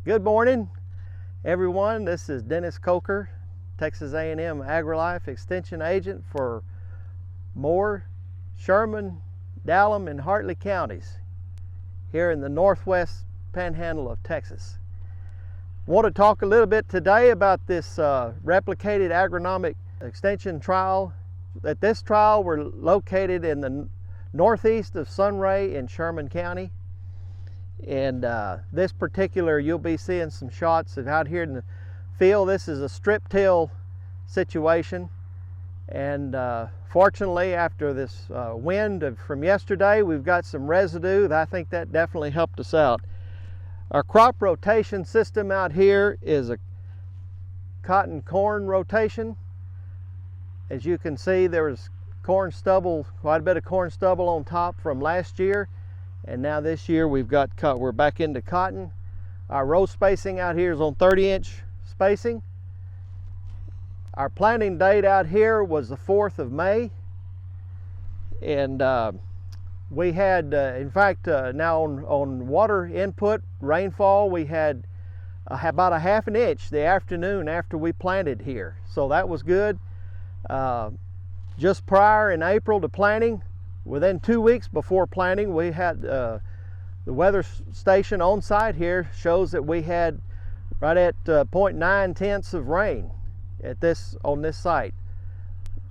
Good morning, everyone. This is Dennis Coker, Texas A&M AgriLife Extension Agent for Moore, Sherman, Dallam, and Hartley counties here in the northwest panhandle of Texas. I want to talk a little bit today about this replicated agronomic extension trial. At this trial, we're located in the northeast of Sunray in Sherman County. And this particular, you'll be seeing some shots of out here in the field. This is a strip till situation, and fortunately, after this wind from yesterday, we've got some residue. I think that definitely helped us out. Our crop rotation system out here is a cotton corn rotation. As you can see, there was corn stubble, quite a bit of corn stubble on top from last year. And now this year we're back into cotton. Our row spacing out here is on 30-inch spacing. Our planting date out here was the 4th of May. And we had, in fact, now on water input, rainfall, we had about a ½ an inch the afternoon after we planted here. So that was good. Just prior in April to planting, within 2 weeks before planting, we had the weather station on site here shows that we had right at 0.9 of rain on this site.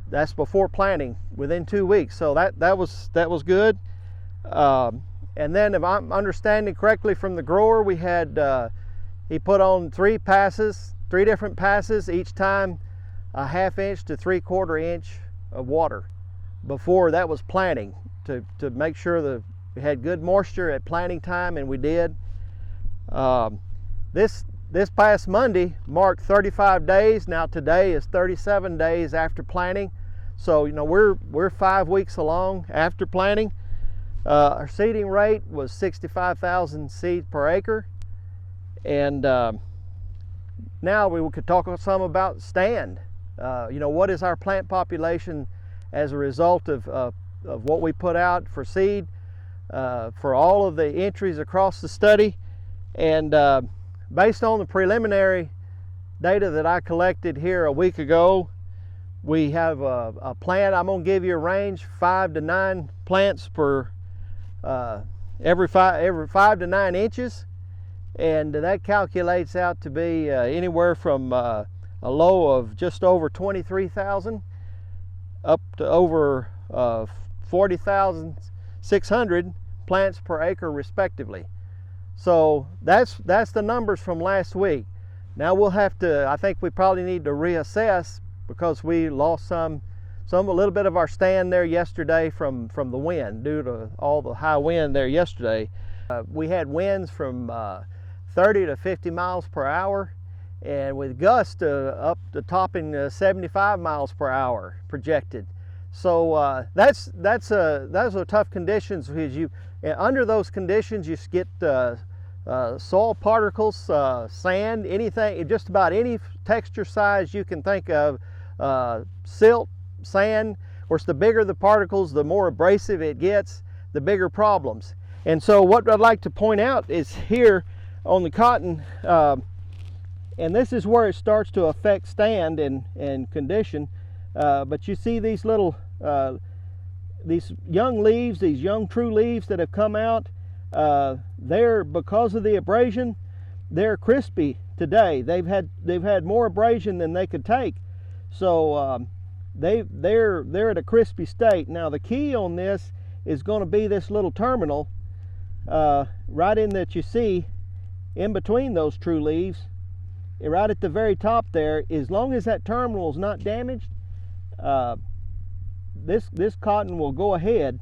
That's before planting, within 2 weeks. So that was good. And then, if I'm understanding correctly from the grower, we had he put on 3 different passes, each time a ½ inch to 3/4 inch of water. Before that was planting, to make sure that we had good moisture at planting time, and we did. This past Monday marked 35 days. Now today is 37 days after planting, so we're 5 weeks along after planting. Our seeding rate was 65,000 seeds per acre, and now we could talk some about stand. What is our plant population as a result of what we put out for seed, for all of the entries across the study. And based on the preliminary data that I collected here a week ago, we have a plant. I'm going to give you a range, 5 to 9 plants per every 5 to 9 inches, and that calculates out to be anywhere from a low of just over 23,000 up to over 40,600 plants per acre respectively. So that's the numbers from last week. Now we'll have to, I think we probably need to reassess, because we lost a little bit of our stand there yesterday from the wind, due to all the high wind there yesterday. We had winds from 30 to 50 miles per hour, and with gusts up to topping 75 miles per hour projected. So those are tough conditions, because under those conditions you get soil particles, sand, anything, just about any texture size you can think of, silt, sand. Of course, the bigger the particles, the more abrasive it gets, the bigger problems. And so what I'd like to point out is here on the cotton, and this is where it starts to affect stand and condition. But you see these little, these young leaves, these young true leaves that have come out, because of the abrasion, they're crispy today. They've had more abrasion than they could take, so they're at a crispy state. Now the key on this is going to be this little terminal right in that you see in between those true leaves, right at the very top there. As long as that terminal is not damaged, this cotton will go ahead.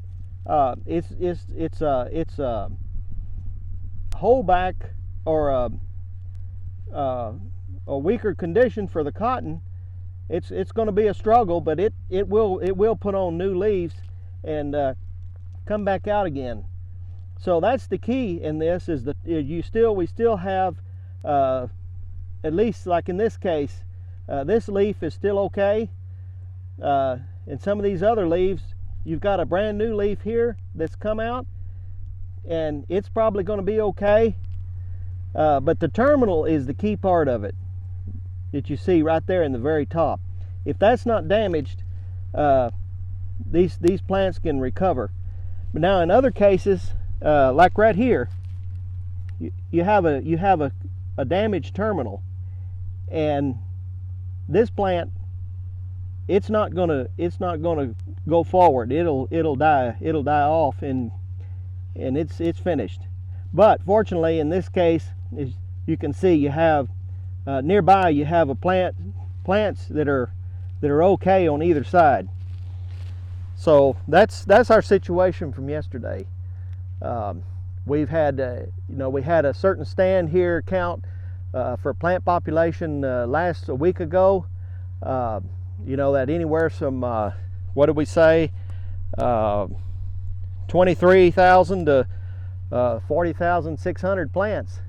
It's a holdback or a weaker condition for the cotton. It's going to be a struggle, but it will put on new leaves and come back out again. So that's the key in this, is that we still have, at least like in this case, this leaf is still okay. And some of these other leaves, you've got a brand new leaf here that's come out, and it's probably going to be okay. But the terminal is the key part of it that you see right there in the very top. If that's not damaged, these plants can recover. But now in other cases, like right here, you have a damaged terminal, and this plant, it's not gonna go forward. It'll die off, and it's finished. But fortunately, in this case, as you can see, you have nearby, you have plants that are okay on either side. So that's our situation from yesterday. We've had we had a certain stand here count for plant population a week ago. That anywhere from what did we say, 23,000 to 40,600 plants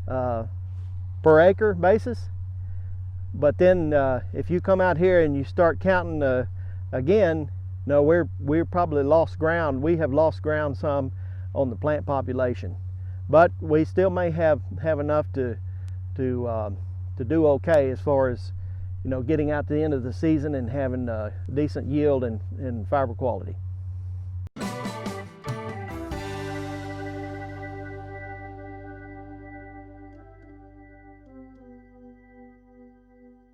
per acre basis. But then if you come out here and you start counting again, no, we're probably lost ground. We have lost ground some on the plant population, but we still may have enough to do okay as far as getting out to the end of the season and having decent yield and fiber quality.